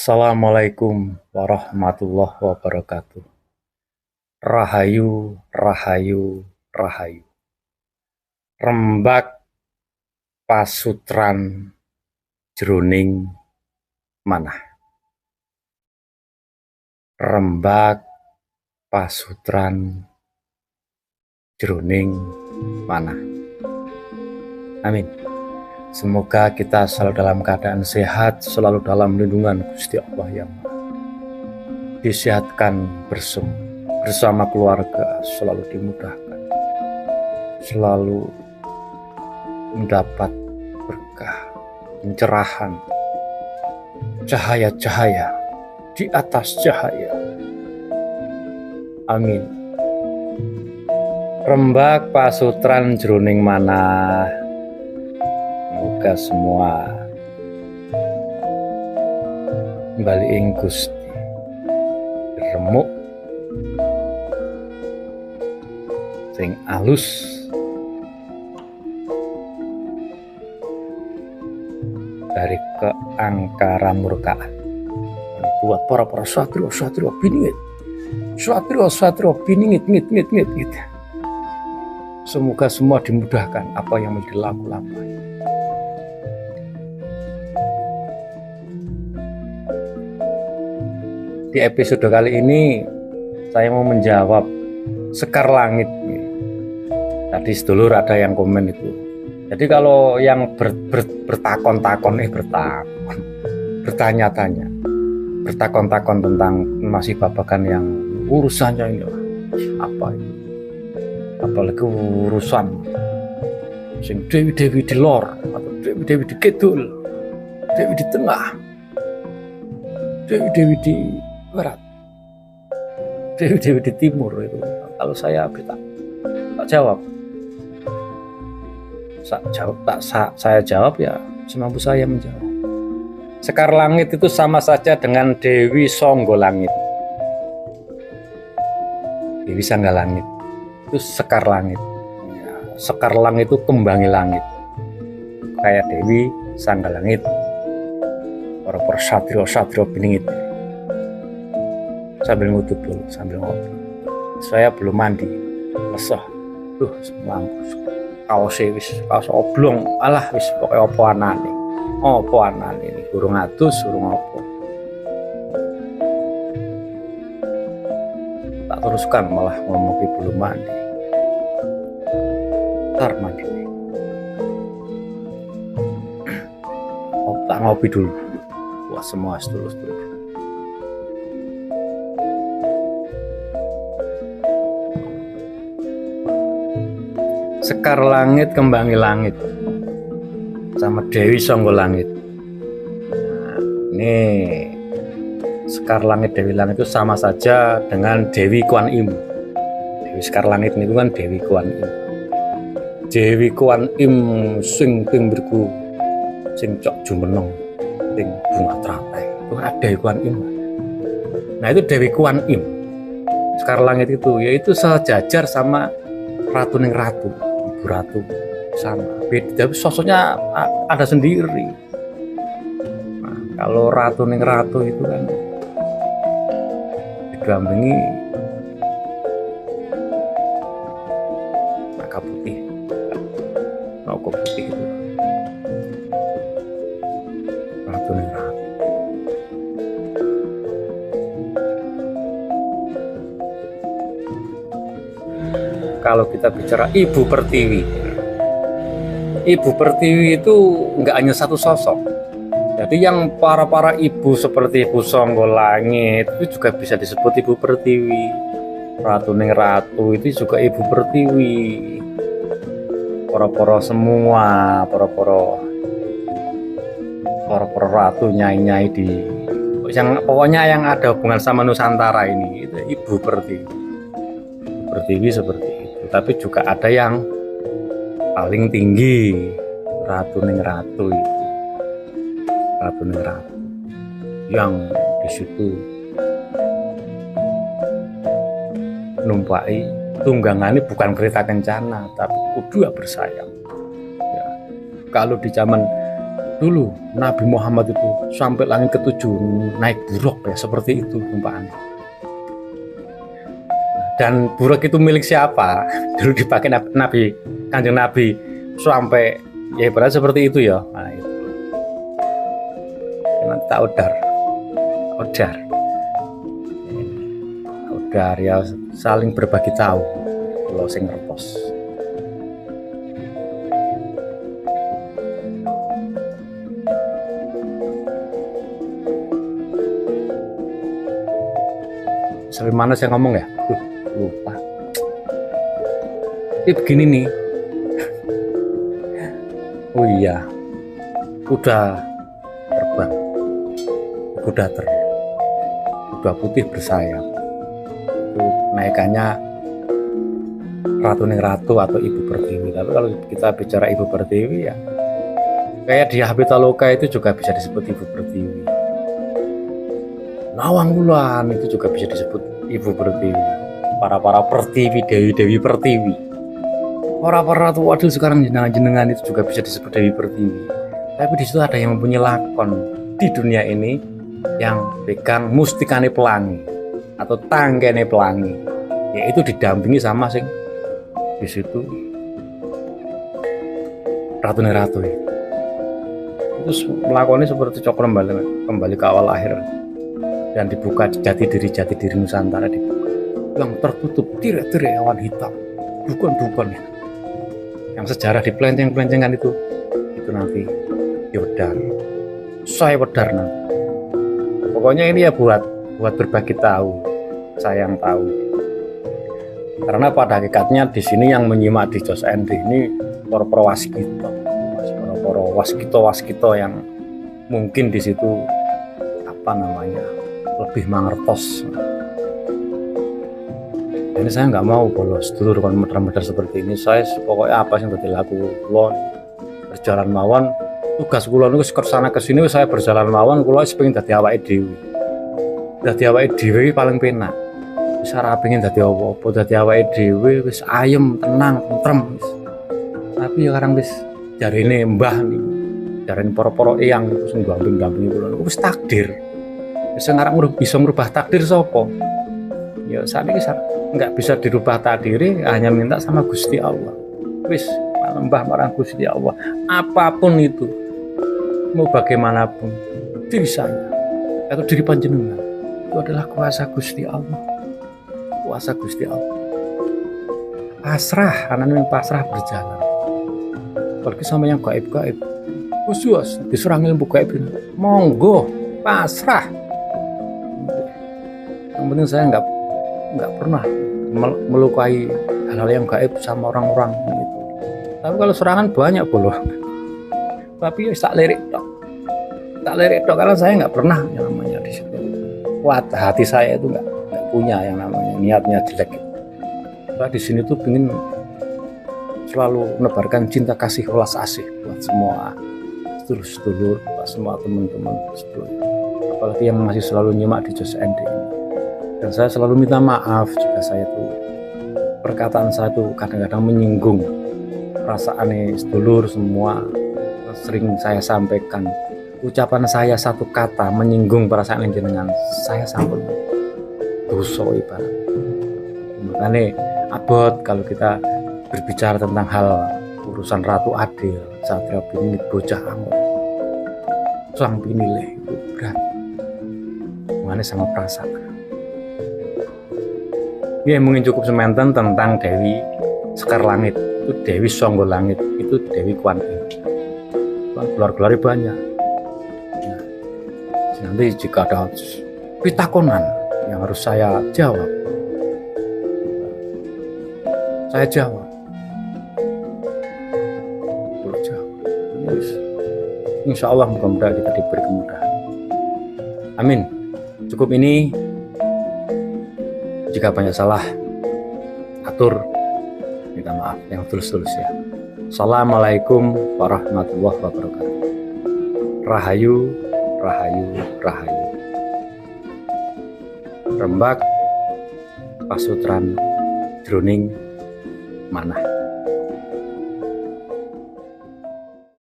Assalamualaikum warahmatullahi wabarakatuh. Rahayu, rahayu, rahayu. Rembag pasutran jroning manah. Rembag pasutran jroning manah. Amin. Semoga kita selalu dalam keadaan sehat, selalu dalam lindungan Gusti Allah yang Maha. Disehatkan bersama keluarga, selalu dimudahkan, selalu mendapat berkah, pencerahan, cahaya-cahaya di atas cahaya. Amin. Rembag pasutran jroning manah. Semoga semua kembali ing Gusti remuk sing alus dari keangkara murkaan. Buat para satrio biningit, satrio biningit ngit. Semoga semua dimudahkan apa yang menjadi laku-laku. Di episode kali ini saya mau menjawab Sekar Langit. Tadi sedulur ada yang komen itu. Jadi kalau yang bertanya-tanya, bertakon-takon tentang masih babakan yang urusannya ini apa itu? Apalagi urusan sing dewi-dewi di lor atau dewi-dewi di kidul, dewi di tengah, dewi-dewi di barat, dewi-dewi di timur itu. Kalau saya tak jawab. Saya jawab ya semampu saya menjawab. Sekar Langit itu sama saja dengan Dewi Sangga Langit. Dewi Sangga Langit itu Sekar Langit. Ya, Sekar Langit itu kembangi langit. Kayak Dewi Sangga Langit. Para satrio biningit. Sambil ngutip dulu, sambil ngobrol. Saya belum mandi, lesah. Semangkus. Kaos oblong. Alah wis pokoke apa anane. Apa anane iki urung atus, urung apa. Tak teruskan malah ngomong belum mandi. Ntar mandi. Tak ngopi dulu. Wah semua sedulur-sedulur. Sekar Langit kembangi langit sama Dewi Sangga Langit. Nah, ini Sekar Langit Dewi Langit itu sama saja dengan Dewi Kuan Im. Dewi Sekar Langit itu kan Dewi Kuan Im. Dewi Kuan Im sing berku sing cok jumeneng sing bunga teratai. Itu kan Dewi Kuan Im. Nah itu Dewi Kuan Im. Sekar Langit itu yaitu sejajar sama Ratu Ning Ratu. Ratu sama beda, tapi sosoknya ada sendiri. Nah, kalau Ratu Ning Ratu itu kan didampingi naga putih, naga putih itu Ratu Ning Ratu. Kalau kita bicara Ibu Pertiwi itu nggak hanya satu sosok. Jadi yang para ibu seperti Ibu Sangga Langit itu juga bisa disebut Ibu Pertiwi. Ratu Ning Ratu itu juga Ibu Pertiwi. Para semua, para ratu nyai di yang pokoknya yang ada hubungan sama Nusantara ini itu Ibu Pertiwi. Pertiwi seperti itu. Tapi juga ada yang paling tinggi, Ratu Ning Ratu itu. Ratu Ning Ratu yang di situ numpai tunggangannya bukan kereta kencana tapi kuda bersayap. Ya. Kalau di zaman dulu Nabi Muhammad itu sampai langit ketujuh naik buruk ya, seperti itu tumpahannya. Dan buruk itu milik siapa? Dulu dipakai Nabi, Kanjeng Nabi sampai ya ibarat seperti itu ya. Nah, itu. Nanti tak odar ya, saling berbagi tahu kalau sing ngertos. Sampai mana saya ngomong ya? Lupa. Ini begini nih. Oh iya, kuda terbang, kuda putih bersayap. Itu naikannya Ratu Ning Ratu atau Ibu Pertiwi. Tapi kalau kita bicara Ibu Pertiwi ya, kayak di Habitaloka itu juga bisa disebut Ibu Pertiwi. Nawang Wulan itu juga bisa disebut Ibu Pertiwi. Para pertiwi, dewi pertiwi. Para ratu adil sekarang jenengan itu juga bisa disebut Dewi Pertiwi. Tapi di situ ada yang mempunyai lakon di dunia ini yang pegang mustikane pelangi atau tanggane pelangi, yaitu didampingi sama sing di situ Ratu Ning Ratu. Terus melakukannya seperti cokro kembali ke awal akhir. Dan dibuka jati diri Nusantara dibuka, yang tertutup tirai-tirai awan hitam, dukun ya. Yang sejarah di pelenceng-pelencengan itu nanti Yordan, saya wedar nanti. Pokoknya ini ya buat berbagi tahu, sayang tahu. Karena pada hakikatnya di sini yang menyimak di Jos ND ini para waskito yang mungkin di situ lebih mengertos. Ini saya nggak mau bolos dulu kon muter-muter seperti ini. Saya pokoknya apa sih yang dilaku kulon berjalan mawon, tugas kulon itu kesana kesini saya berjalan mawon, kulon pengen dadi awake dhewe paling penak. Wis ora pengen dadi apa-apa, dadi awake dhewe wis ayem, tenang, tentrem. Tapi ya sekarang wis jarine mbah nih, jarine para eyang itu sing gamping-gamping kulon wis takdir. Sekarang bisa merubah takdir sopo ya, saat ini nggak bisa dirubah takdir, hanya minta sama Gusti Allah. Wis lembah marang Gusti Allah, apapun itu, mau bagaimanapun diri saya atau diri panjenengan itu adalah kuasa Gusti Allah. Pasrah, anak yang pasrah berjalan. Pergi sama yang gaib khusus diserang ilmu gaib, monggo pasrah. Yang penting saya nggak pernah melukai hal-hal yang gaib sama orang-orang gitu. Tapi kalau serangan banyak boleh. Tapi ya tak lirik tok karena saya nggak pernah yang namanya di situ. Hati saya itu nggak punya yang namanya niatnya jelek. Nah, di sini tuh pengen selalu menebarkan cinta kasih welas asih buat semua sedulur-sedulur, buat semua teman-teman sedulur. Apalagi yang masih selalu nyimak di Jos ND ini. Dan saya selalu minta maaf jika saya tuh perkataan saya tuh kadang-kadang menyinggung perasaan sedulur semua. Sering saya sampaikan ucapan saya satu kata menyinggung perasaan jenengan, saya sampun dosa ibarat. Makanya abot kalau kita berbicara tentang hal urusan Ratu Adil, Satria Pinilih, bocah anggun, sang pinilih itu berat. Makanya sama perasaan. Ya mungkin cukup semantan tentang Dewi Sekar Langit, itu Dewi Songgo Langit, itu Dewi Kuan Yin. Gelar-gelarnya banyak. Nah, nanti jika ada pitakonan yang harus saya jawab, saya jawab. Insya Allah mudah-mudahan kita diberi kemudahan. Amin. Cukup ini. Jika banyak salah, atur, minta maaf yang tulus-tulus ya. Assalamualaikum warahmatullahi wabarakatuh. Rahayu, rahayu, rahayu. Rembag Pasutran jroning manah.